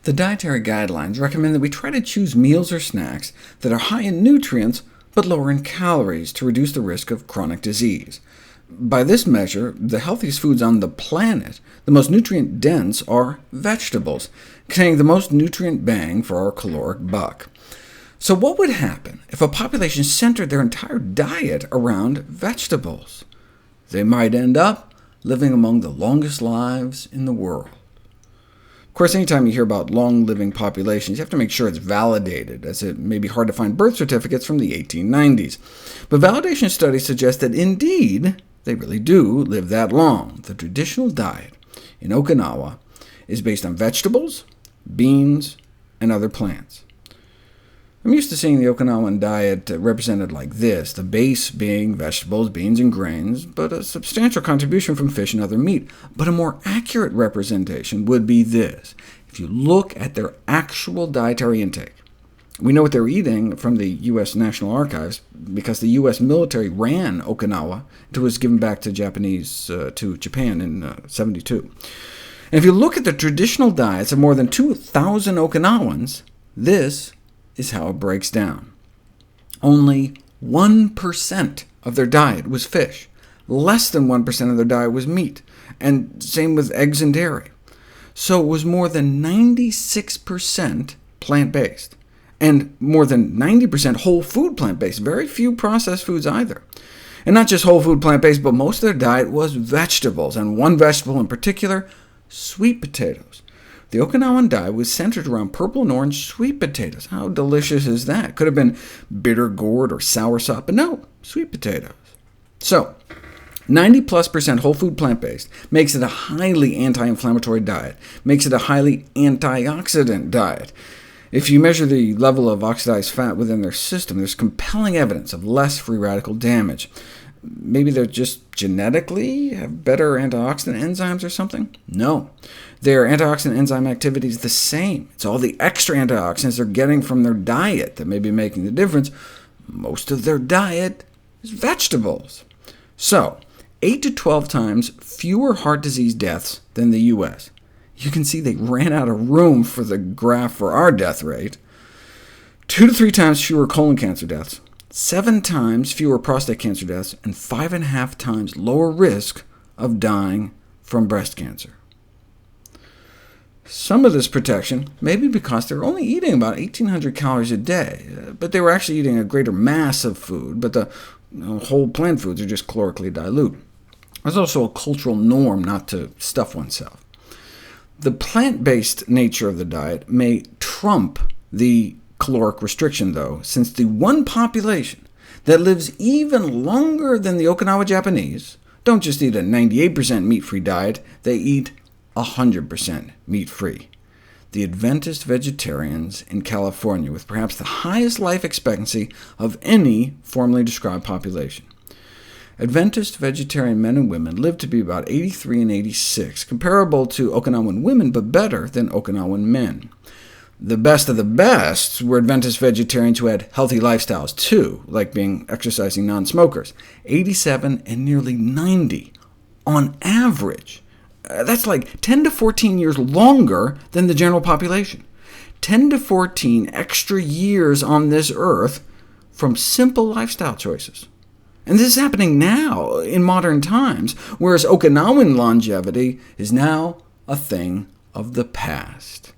The dietary guidelines recommend that we try to choose meals or snacks that are high in nutrients but lower in calories to reduce the risk of chronic disease. By this measure, the healthiest foods on the planet, the most nutrient-dense, are vegetables, containing the most nutrient bang for our caloric buck. So what would happen if a population centered their entire diet around vegetables? They might end up living among the longest lives in the world. Of course, anytime you hear about long-living populations, you have to make sure it's validated, as it may be hard to find birth certificates from the 1890s. But validation studies suggest that indeed, they really do live that long. The traditional diet in Okinawa is based on vegetables, beans, and other plants. I'm used to seeing the Okinawan diet represented like this, the base being vegetables, beans, and grains, but a substantial contribution from fish and other meat. But a more accurate representation would be this. If you look at their actual dietary intake, we know what they're eating from the U.S. National Archives, because the U.S. military ran Okinawa until it was given back to Japan in 1972. And if you look at the traditional diets of more than 2,000 Okinawans, this is how it breaks down. Only 1% of their diet was fish. Less than 1% of their diet was meat, and same with eggs and dairy. So it was more than 96% plant-based, and more than 90% whole food plant-based, very few processed foods either. And not just whole food plant-based, but most of their diet was vegetables, and one vegetable in particular, sweet potatoes. The Okinawan diet was centered around purple and orange sweet potatoes. How delicious is that? Could have been bitter gourd or soursop, but no, sweet potatoes. So 90+% whole food plant-based makes it a highly anti-inflammatory diet, makes it a highly antioxidant diet. If you measure the level of oxidized fat within their system, there's compelling evidence of less free radical damage. Maybe they're just genetically have better antioxidant enzymes or something? No. Their antioxidant enzyme activity is the same. It's all the extra antioxidants they're getting from their diet that may be making the difference. Most of their diet is vegetables. So 8 to 12 times fewer heart disease deaths than the U.S. You can see they ran out of room for the graph for our death rate. 2 to 3 times fewer colon cancer deaths, 7 times fewer prostate cancer deaths, and 5.5 times lower risk of dying from breast cancer. Some of this protection may be because they're only eating about 1,800 calories a day, but they were actually eating a greater mass of food, but the whole plant foods are just calorically dilute. There's also a cultural norm not to stuff oneself. The plant-based nature of the diet may trump the caloric restriction, though, since the one population that lives even longer than the Okinawa Japanese don't just eat a 98% meat-free diet, they eat 100% meat-free. The Adventist vegetarians in California, with perhaps the highest life expectancy of any formally described population. Adventist vegetarian men and women live to be about 83 and 86, comparable to Okinawan women, but better than Okinawan men. The best of the best were Adventist vegetarians who had healthy lifestyles too, like exercising non-smokers, 87 and nearly 90 on average. That's like 10 to 14 years longer than the general population. 10 to 14 extra years on this earth from simple lifestyle choices. And this is happening now, in modern times, whereas Okinawan longevity is now a thing of the past.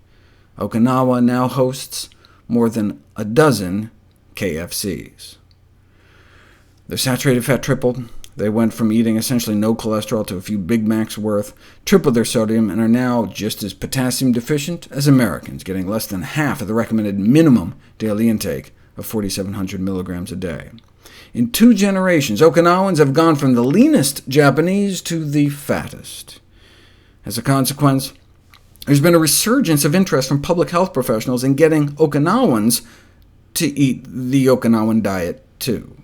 Okinawa now hosts more than a dozen KFCs. Their saturated fat tripled. They went from eating essentially no cholesterol to a few Big Macs worth, tripled their sodium, and are now just as potassium deficient as Americans, getting less than half of the recommended minimum daily intake of 4,700 milligrams a day. In 2 generations, Okinawans have gone from the leanest Japanese to the fattest. As a consequence, there's been a resurgence of interest from public health professionals in getting Okinawans to eat the Okinawan diet too.